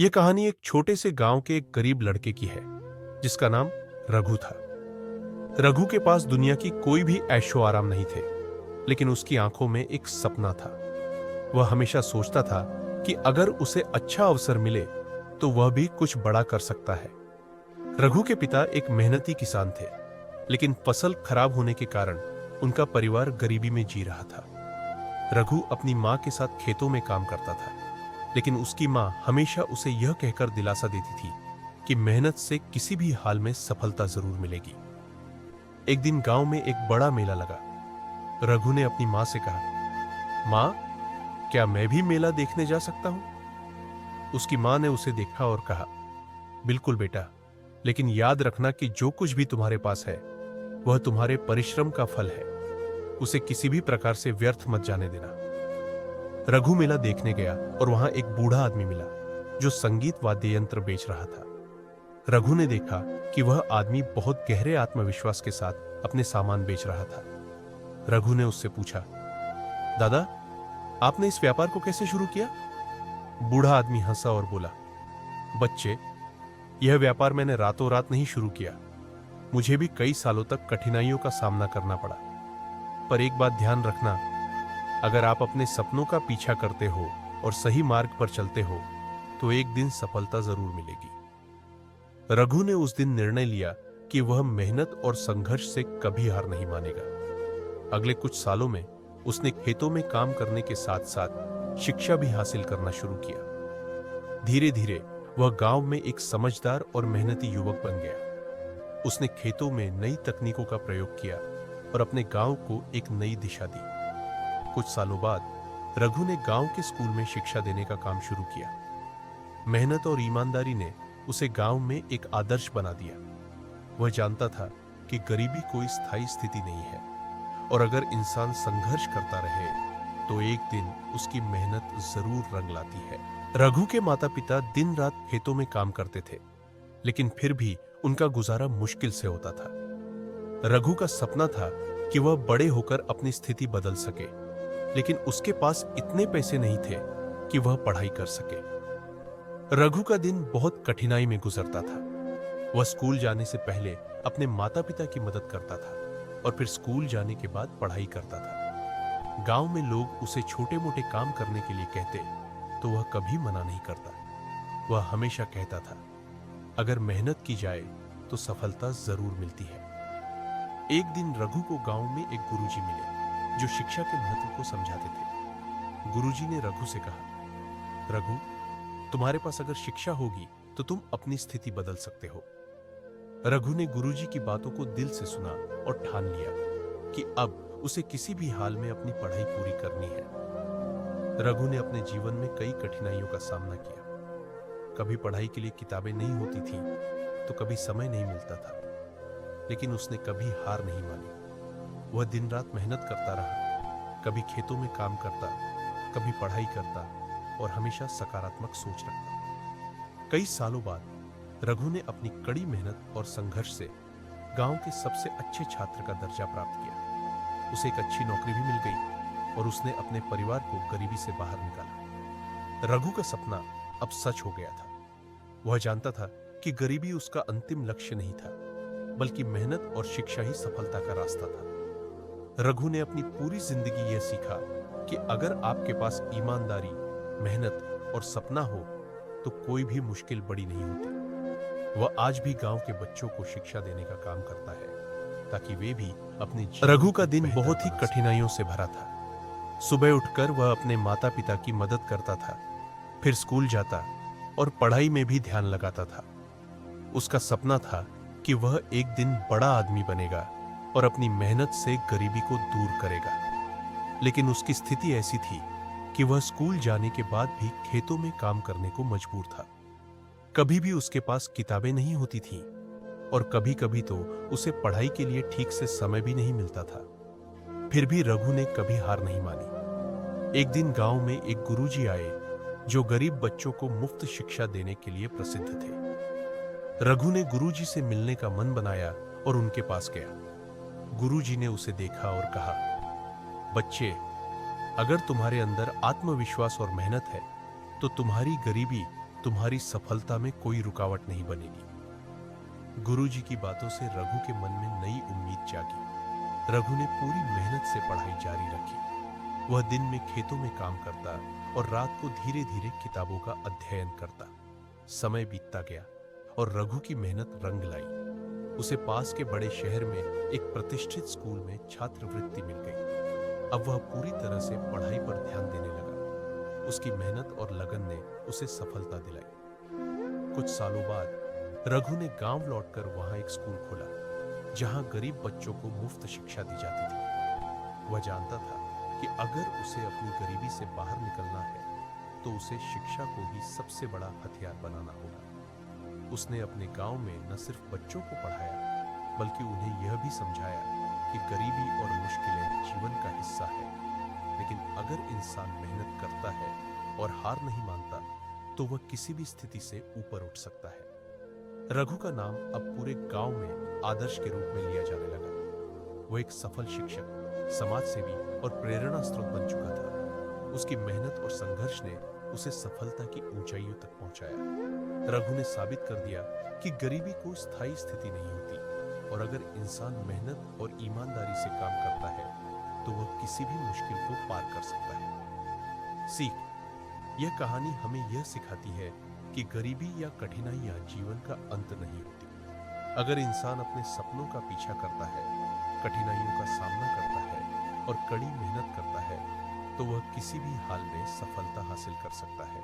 यह कहानी एक छोटे से गांव के एक गरीब लड़के की है जिसका नाम रघु था। रघु के पास दुनिया की कोई भी ऐशो आराम नहीं थे, लेकिन उसकी आंखों में एक सपना था। वह हमेशा सोचता था कि अगर उसे अच्छा अवसर मिले तो वह भी कुछ बड़ा कर सकता है। रघु के पिता एक मेहनती किसान थे, लेकिन फसल खराब होने के कारण उनका परिवार गरीबी में जी रहा था। रघु अपनी मां के साथ खेतों में काम करता था, लेकिन उसकी मां हमेशा उसे यह कहकर दिलासा देती थी कि मेहनत से किसी भी हाल में सफलता जरूर मिलेगी। एक दिन गांव में एक बड़ा मेला लगा। रघु ने अपनी मां से कहा, मां, क्या मैं भी मेला देखने जा सकता हूं? उसकी मां ने उसे देखा और कहा, बिल्कुल बेटा, लेकिन याद रखना कि जो कुछ भी तुम्हारे पास है वह तुम्हारे परिश्रम का फल है। उसे किसी भी प्रकार से व्यर्थ मत जाने देना। रघु मेला देखने गया और वहां एक बूढ़ा आदमी मिला जो संगीत वाद्य यंत्र बेच रहा था। रघु ने देखा कि वह आदमी बहुत गहरे आत्मविश्वास के साथ अपने सामान बेच रहा था। रघु ने उससे पूछा, दादा, आपने इस व्यापार को कैसे शुरू किया? बूढ़ा आदमी हंसा और बोला, बच्चे, यह व्यापार मैंने रातों रात नहीं शुरू किया। मुझे भी कई सालों तक कठिनाइयों का सामना करना पड़ा। पर एक बात ध्यान रखना, अगर आप अपने सपनों का पीछा करते हो और सही मार्ग पर चलते हो तो एक दिन सफलता जरूर मिलेगी। रघु ने उस दिन निर्णय लिया कि वह मेहनत और संघर्ष से कभी हार नहीं मानेगा। अगले कुछ सालों में उसने खेतों में काम करने के साथ साथ शिक्षा भी हासिल करना शुरू किया। धीरे धीरे वह गांव में एक समझदार और मेहनती युवक बन गया। उसने खेतों में नई तकनीकों का प्रयोग किया और अपने गांव को एक नई दिशा दी। कुछ सालों बाद रघु ने गांव के स्कूल में शिक्षा देने का काम शुरू किया। मेहनत और ईमानदारी ने उसे गांव में एक आदर्श बना दिया। वह जानता था कि गरीबी कोई स्थायी स्थिति नहीं है और अगर इंसान संघर्ष करता रहे तो एक दिन उसकी मेहनत जरूर रंग लाती है। रघु के माता पिता दिन रात खेतों में काम करते थे, लेकिन फिर भी उनका गुजारा मुश्किल से होता था। रघु का सपना था कि वह बड़े होकर अपनी स्थिति बदल सके, लेकिन उसके पास इतने पैसे नहीं थे कि वह पढ़ाई कर सके। रघु का दिन बहुत कठिनाई में गुजरता था। वह स्कूल जाने से पहले अपने माता पिता की मदद करता था और फिर स्कूल जाने के बाद पढ़ाई करता था। गांव में लोग उसे छोटे मोटे काम करने के लिए कहते तो वह कभी मना नहीं करता। वह हमेशा कहता था, अगर मेहनत की जाए तो सफलता जरूर मिलती है। एक दिन रघु को गांव में एक गुरुजी मिले जो शिक्षा के महत्व को समझाते थे। गुरुजी ने रघु से कहा, रघु, तुम्हारे पास अगर शिक्षा होगी तो तुम अपनी स्थिति बदल सकते हो। रघु ने गुरुजी की बातों को दिल से सुना और ठान लिया कि अब उसे किसी भी हाल में अपनी पढ़ाई पूरी करनी है। रघु ने अपने जीवन में कई कठिनाइयों का सामना किया। कभी पढ़ाई के लिए किताबें नहीं होती थी तो कभी समय नहीं मिलता था, लेकिन उसने कभी हार नहीं मानी। वह दिन रात मेहनत करता रहा, कभी खेतों में काम करता, कभी पढ़ाई करता और हमेशा सकारात्मक सोच रखता। कई सालों बाद रघु ने अपनी कड़ी मेहनत और संघर्ष से गांव के सबसे अच्छे छात्र का दर्जा प्राप्त किया। उसे एक अच्छी नौकरी भी मिल गई और उसने अपने परिवार को गरीबी से बाहर निकाला। रघु का सपना अब सच हो गया था। वह जानता था कि गरीबी उसका अंतिम लक्ष्य नहीं था, बल्कि मेहनत और शिक्षा ही सफलता का रास्ता था। रघु ने अपनी पूरी जिंदगी यह सीखा कि अगर आपके पास ईमानदारी, मेहनत और सपना हो तो कोई भी मुश्किल बड़ी नहीं होती। वह आज भी गांव के बच्चों को शिक्षा देने का काम करता है ताकि वे भी अपने रघु का दिन बहुत ही कठिनाइयों से भरा था। सुबह उठकर वह अपने माता पिता की मदद करता था, फिर स्कूल जाता और पढ़ाई में भी ध्यान लगाता था। उसका सपना था कि वह एक दिन बड़ा आदमी बनेगा और अपनी मेहनत से गरीबी को दूर करेगा। लेकिन उसकी स्थिति ऐसी थी कि वह स्कूल जाने के बाद भी खेतों में काम करने को मजबूर था। कभी भी उसके पास किताबें नहीं होती थीं और कभी कभी तो उसे पढ़ाई के लिए ठीक से समय भी नहीं मिलता था। फिर भी रघु ने कभी हार नहीं मानी। एक दिन गांव में एक गुरुजी आए जो गरीब बच्चों को मुफ्त शिक्षा देने के लिए प्रसिद्ध थे। रघु ने गुरुजी से मिलने का मन बनाया और उनके पास गया। गुरुजी ने उसे देखा और कहा, बच्चे, अगर तुम्हारे अंदर आत्मविश्वास और मेहनत है तो तुम्हारी गरीबी तुम्हारी सफलता में कोई रुकावट नहीं बनेगी। गुरुजी की बातों से रघु के मन में नई उम्मीद जागी। रघु ने पूरी मेहनत से पढ़ाई जारी रखी। वह दिन में खेतों में काम करता और रात को धीरे धीरे किताबों का अध्ययन करता। समय बीतता गया और रघु की मेहनत रंग लाई। उसे पास के बड़े शहर में एक प्रतिष्ठित स्कूल में छात्रवृत्ति मिल गई। अब वह पूरी तरह से पढ़ाई पर ध्यान देने लगा। उसकी मेहनत और लगन ने उसे सफलता दिलाई। कुछ सालों बाद रघु ने गांव लौटकर वहां एक स्कूल खोला, जहां गरीब बच्चों को मुफ्त शिक्षा दी जाती थी। वह जानता था कि अगर उसे अपनी गरीबी से बाहर निकलना है तो उसे शिक्षा को ही सबसे बड़ा हथियार बनाना होगा। उसने अपने गांव में न सिर्फ बच्चों को पढ़ाया, बल्कि उन्हें यह भी समझाया कि गरीबी और मुश्किलें जीवन का हिस्सा है, लेकिन अगर इंसान मेहनत करता है और हार नहीं मानता तो वह किसी भी स्थिति से ऊपर उठ सकता है। रघु का नाम अब पूरे गांव में आदर्श के रूप में लिया जाने लगा। वह एक सफल शिक्षक, समाज सेवी और प्रेरणा स्रोत बन चुका था। उसकी मेहनत और संघर्ष ने उसे सफलता की ऊंचाइयों तक पहुंचाया। रघु ने साबित कर दिया कि गरीबी कोई स्थायी स्थिति नहीं होती, और अगर इंसान मेहनत और ईमानदारी से काम करता है तो वह किसी भी मुश्किल को पार कर सकता है। सीख: यह कहानी हमें यह सिखाती है कि गरीबी या कठिनाइयां जीवन का अंत नहीं होती। अगर इंसान अपने सपनों का पीछा करता है, कठिनाइयों का सामना करता है और कड़ी मेहनत करता है, तो वह किसी भी हाल में सफलता हासिल कर सकता है।